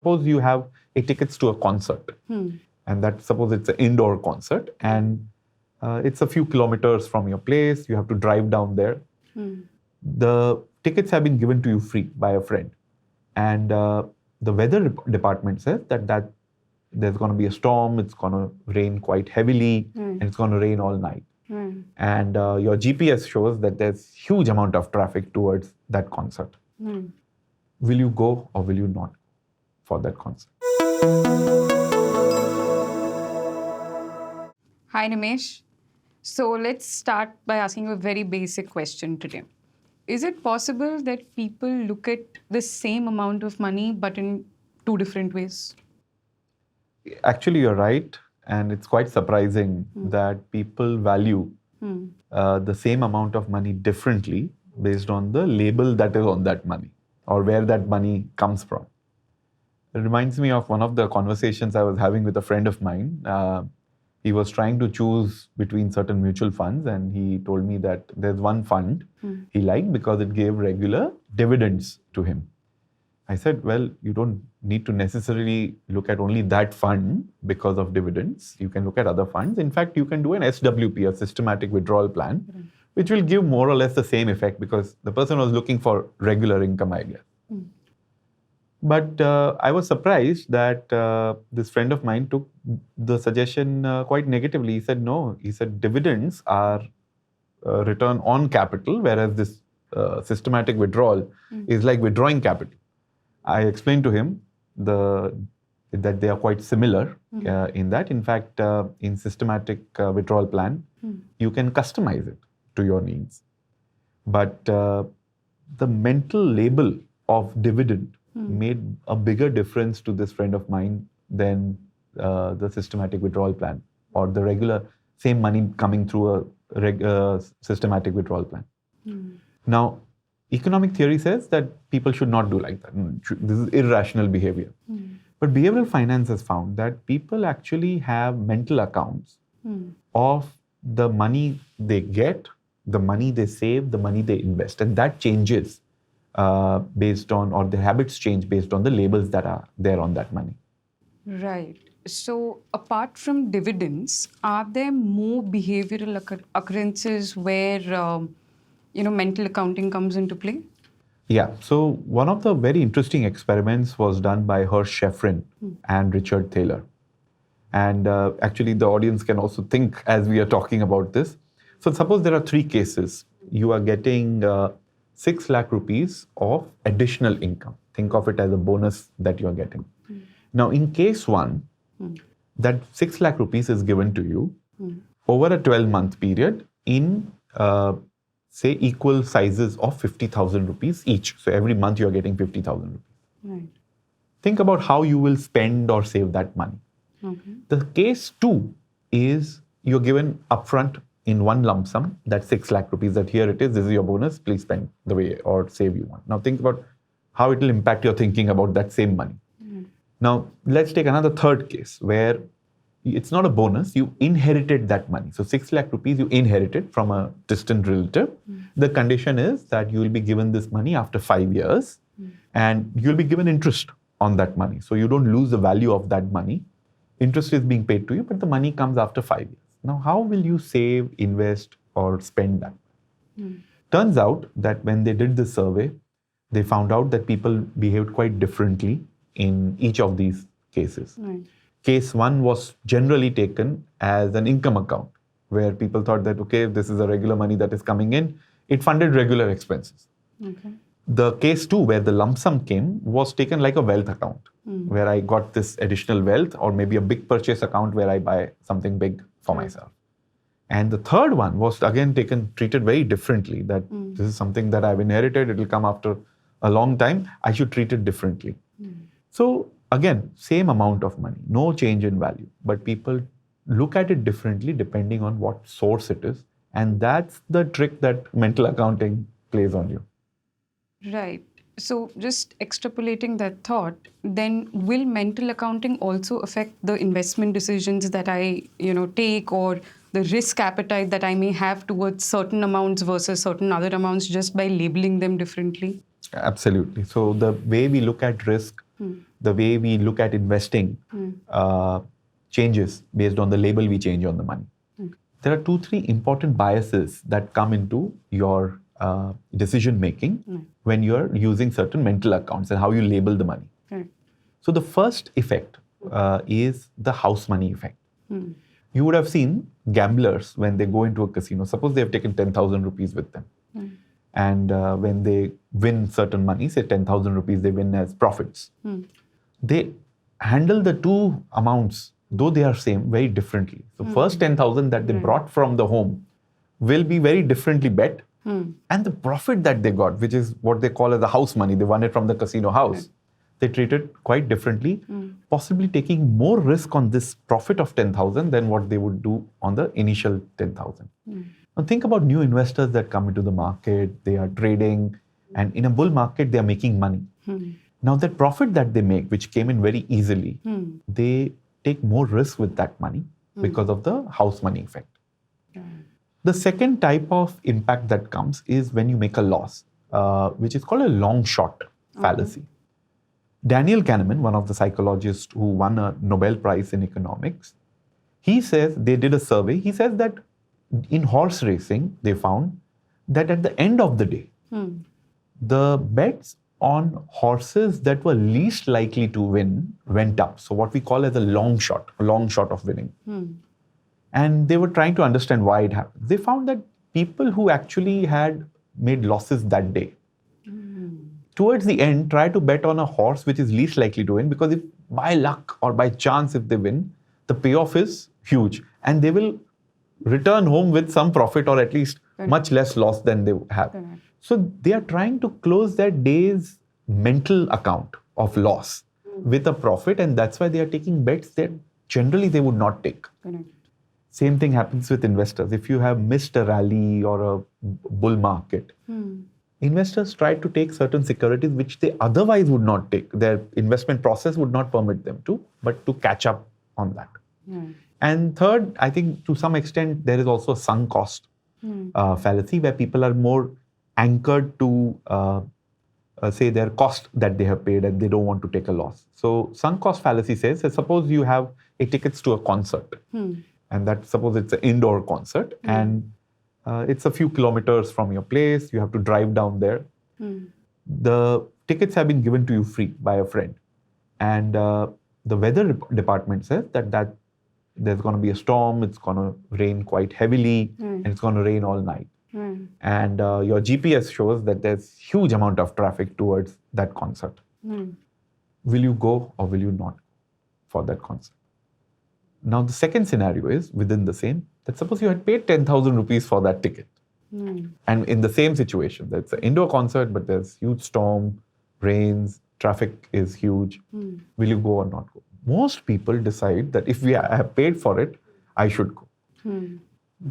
Suppose you have tickets to a concert, and suppose it's an indoor concert, and it's a few kilometers from your place. You have to drive down there. The tickets have been given to you free by a friend, and the weather department says that there's going to be a storm. It's going to rain quite heavily, and it's going to rain all night. And your GPS shows that there's huge amount of traffic towards that concert. Will you go or will you not for that concert? Hi, Nimesh. So let's start by asking you a very basic question today. Is it possible that people look at the same amount of money but in two different ways? Actually, you're right. And it's quite surprising that people value the same amount of money differently based on the label that is on that money or where that money comes from. It reminds me of one of the conversations I was having with a friend of mine. He was trying to choose between certain mutual funds, and he told me that there's one fund he liked because it gave regular dividends to him. I said, well, you don't need to necessarily look at only that fund because of dividends. You can look at other funds. In fact, you can do an SWP, a systematic withdrawal plan, which will give more or less the same effect because the person was looking for regular income, I guess. But I was surprised that this friend of mine took the suggestion quite negatively. He said, no, he said dividends are return on capital, whereas this systematic withdrawal is like withdrawing capital. I explained to him that they are quite similar in that. In fact, in systematic withdrawal plan, you can customize it to your needs. But the mental label of dividend made a bigger difference to this friend of mine than the systematic withdrawal plan or the regular same money coming through a systematic withdrawal plan. Now, economic theory says that people should not do like that. This is irrational behavior. But behavioral finance has found that people actually have mental accounts of the money they get, the money they save, the money they invest. And that changes based on, or the habits change based on the labels that are there on that money. Right. So apart from dividends, are there more behavioral occurrences where mental accounting comes into play? Yeah. So one of the very interesting experiments was done by Hersh Sheffrin and Richard Thaler. And actually, the audience can also think as we are talking about this. So suppose there are three cases. You are getting 6 lakh rupees of additional income. Think of it as a bonus that you are getting. Now, in case one, that 6 lakh rupees is given to you over a 12-month period in say equal sizes of 50,000 rupees each. So every month you're getting 50,000 rupees. Right. Think about how you will spend or save that money. The case two is you're given upfront in one lump sum, that 6 lakh rupees, that here it is, this is your bonus, please spend the way or save you want. Now think about how it will impact your thinking about that same money. Now let's take another third case where it's not a bonus, you inherited that money. So 6 lakh rupees you inherited from a distant relative. The condition is that you will be given this money after 5 years and you'll be given interest on that money. So you don't lose the value of that money. Interest is being paid to you, but the money comes after 5 years. Now, how will you save, invest, or spend that? Turns out that when they did this survey, they found out that people behaved quite differently in each of these cases. Right. Case one was generally taken as an income account, where people thought that, okay, this is a regular money that is coming in. It funded regular expenses. Okay. The case two, where the lump sum came, was taken like a wealth account, where I got this additional wealth, or maybe a big purchase account where I buy something big for myself. And the third one was again treated very differently, that this is something that I've inherited, it will come after a long time, I should treat it differently. So again, same amount of money, no change in value, but people look at it differently depending on what source it is. And that's the trick that mental accounting plays on you. Right. So just extrapolating that thought, then will mental accounting also affect the investment decisions that I, take, or the risk appetite that I may have towards certain amounts versus certain other amounts just by labeling them differently? Absolutely. So the way we look at risk the way we look at investing changes based on the label we change on the money. There are 2-3 important biases that come into your decision making when you're using certain mental accounts and how you label the money. So the first effect is the house money effect. You would have seen gamblers when they go into a casino, suppose they have taken 10,000 rupees with them. And when they win certain money, say 10,000 rupees, they win as profits. They handle the two amounts, though they are same, very differently. So first 10,000 that they brought from the home will be very differently bet. And the profit that they got, which is what they call as the house money, they won it from the casino house. They treat it quite differently, possibly taking more risk on this profit of 10,000 than what they would do on the initial 10,000. Now think about new investors that come into the market, they are trading, and in a bull market, they are making money. Now that profit that they make, which came in very easily, they take more risk with that money because of the house money effect. The second type of impact that comes is when you make a loss, which is called a long shot fallacy. Daniel Kahneman, one of the psychologists who won a Nobel Prize in economics, he says, they did a survey, he says that in horse racing, they found that at the end of the day, the bets on horses that were least likely to win went up. So what we call as a long shot of winning. And they were trying to understand why it happened. They found that people who actually had made losses that day, towards the end, try to bet on a horse which is least likely to win, because if by luck or by chance if they win, the payoff is huge. And they will return home with some profit or at least much less loss than they have. So they are trying to close their day's mental account of loss with a profit, and that's why they are taking bets that generally they would not take. Same thing happens with investors. If you have missed a rally or a bull market, investors try to take certain securities which they otherwise would not take. Their investment process would not permit them to, but to catch up on that. And third, I think to some extent, there is also a sunk cost fallacy where people are more anchored to say their cost that they have paid and they don't want to take a loss. So sunk cost fallacy says that suppose you have a tickets to a concert and that suppose it's an indoor concert and it's a few kilometers from your place, you have to drive down there. The tickets have been given to you free by a friend. And the weather department says that there's going to be a storm, it's going to rain quite heavily, and it's going to rain all night. And your GPS shows that there's huge amount of traffic towards that concert. Will you go or will you not for that concert? Now, the second scenario is within the same, that suppose you had paid 10,000 rupees for that ticket. And in the same situation, that's an indoor concert, but there's huge storm, rains, traffic is huge. Will you go or not go? Most people decide that if I have paid for it, I should go.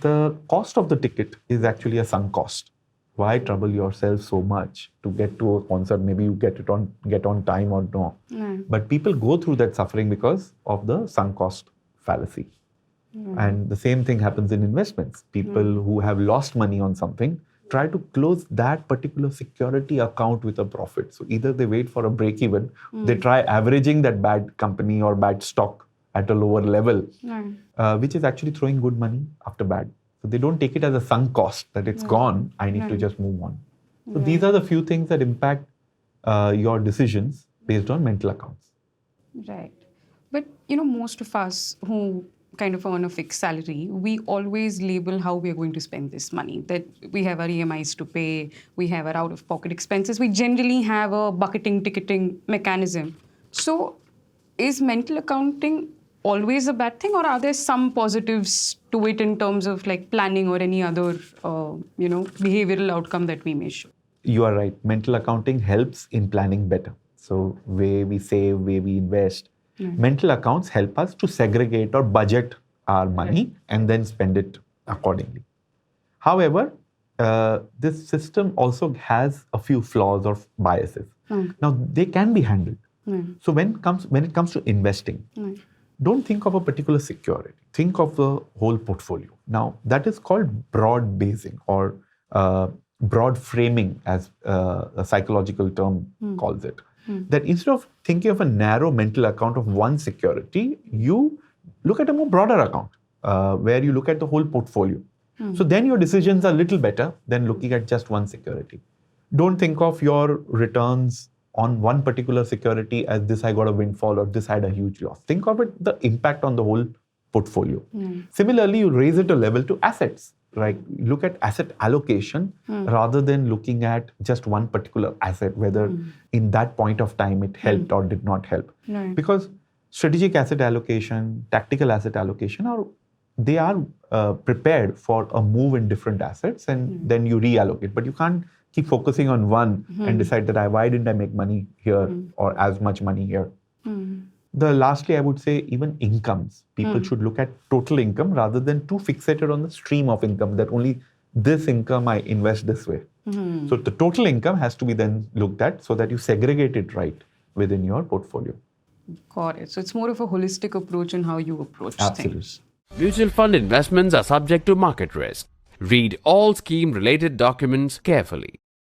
The cost of the ticket is actually a sunk cost. Why trouble yourself so much to get to a concert? Maybe you get on time or no. But people go through that suffering because of the sunk cost fallacy. And the same thing happens in investments. People who have lost money on something try to close that particular security account with a profit. So either they wait for a break even, they try averaging that bad company or bad stock at a lower level, which is actually throwing good money after bad. So they don't take it as a sunk cost, that it's gone, I need to just move on. So these are the few things that impact your decisions based on mental accounts. Right. But, most of us who kind of earn a fixed salary, we always label how we are going to spend this money. That we have our EMIs to pay, we have our out-of-pocket expenses. We generally have a bucketing, ticketing mechanism. So is mental accounting always a bad thing, or are there some positives to it in terms of like planning or any other, behavioral outcome that we may show? You are right. Mental accounting helps in planning better. So way we save, way we invest. Mental accounts help us to segregate or budget our money and then spend it accordingly. However, this system also has a few flaws or biases. Now, they can be handled. So when it comes to investing, don't think of a particular security. Think of the whole portfolio. Now, that is called broad basing or broad framing, as a psychological term calls it. that instead of thinking of a narrow mental account of one security, you look at a more broader account where you look at the whole portfolio. So then your decisions are a little better than looking at just one security. Don't think of your returns on one particular security as this I got a windfall or this had a huge loss. Think of it, the impact on the whole portfolio. Similarly, you raise it a level to assets. Right? Look at asset allocation rather than looking at just one particular asset, whether in that point of time it helped or did not help. Right. Because strategic asset allocation, tactical asset allocation they are prepared for a move in different assets, and then you reallocate. But you can't keep focusing on one and decide that why didn't I make money here or as much money here. Lastly, I would say even incomes. People should look at total income rather than too fixated on the stream of income, that only this income I invest this way. So the total income has to be then looked at so that you segregate it right within your portfolio. Got it. So it's more of a holistic approach in how you approach Absolutely. things. Mutual fund investments are subject to market risk. Read all scheme-related documents carefully.